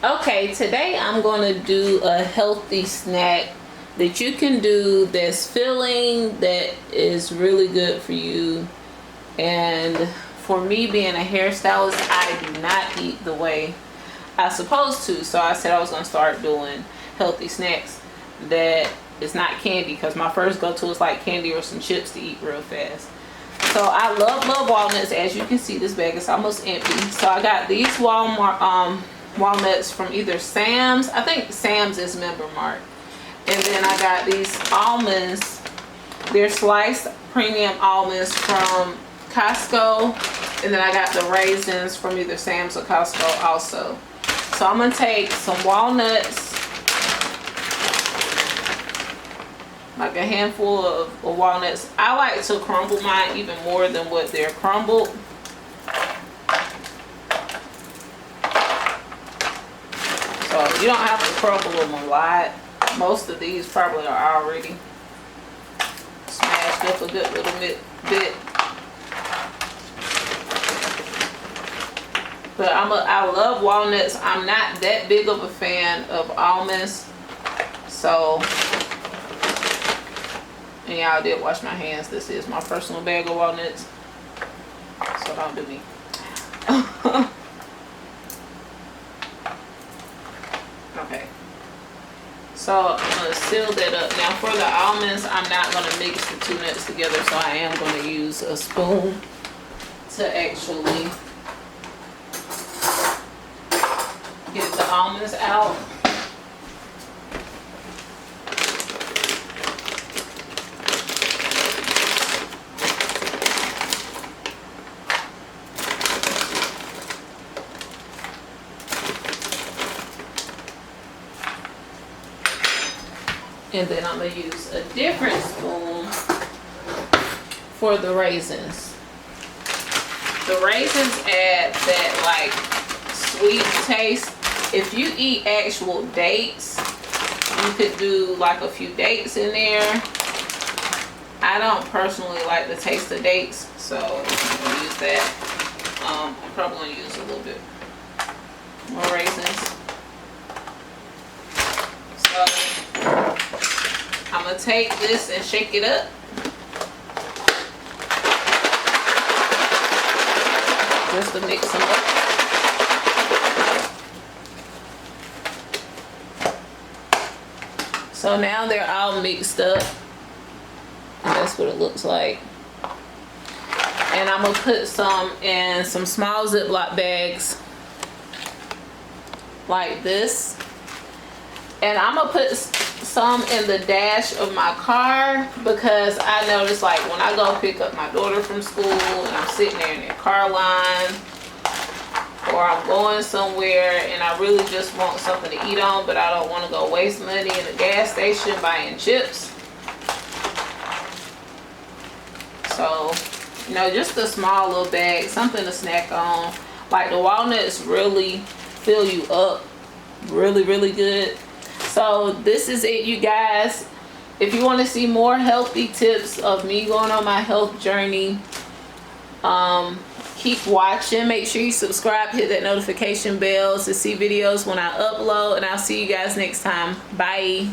Okay, today I'm going to do a healthy snack that you can do that's filling, that is really good for you. And for me, being a hairstylist, I do not eat the way I supposed to. So I said I was going to start doing healthy snacks that is not candy, because my first go-to is like candy or some chips to eat real fast. So I love walnuts. As you can see, this bag is almost empty. So I got these walnuts from either Sam's. I think Sam's is Member Mark. And then I got these almonds. They're sliced premium almonds from Costco. And then I got the raisins from either Sam's or Costco also. So I'm going to take some walnuts, like a handful of walnuts. I like to crumble mine even more than what they're crumbled. So you don't have to crumble them a lot. Most of these probably are already smashed up a good little bit. But I love walnuts. I'm not that big of a fan of almonds. So, and y'all did wash my hands. This is my personal bag of walnuts. So don't do me. Okay. So I'm going to seal that up. Now for the almonds, I'm not going to mix the two nuts together. So I am going to use a spoon to actually get the almonds out. And then I'm going to use a different spoon for the raisins. The raisins add that like sweet taste. If you eat actual dates, you could do like a few dates in there. I don't personally like the taste of dates, so I'm going to use that. I'm probably going to use a little bit more raisins. So I'm going to take this and shake it up. Just to mix them up. So now they're all mixed up. And that's what it looks like. And I'm going to put some in some small Ziploc bags like this. And I'm going to put some in the dash of my car, because I notice like when I go pick up my daughter from school and I'm sitting there in the car line, or I'm going somewhere and I really just want something to eat on, but I don't want to go waste money in the gas station buying chips. So, you know, just a small little bag, something to snack on. Like the walnuts really fill you up really good. So this is it, you guys. If you want to see more healthy tips of me going on my health journey, keep watching. Make sure you subscribe, hit that notification bell to see videos when I upload, and I'll see you guys next time. Bye.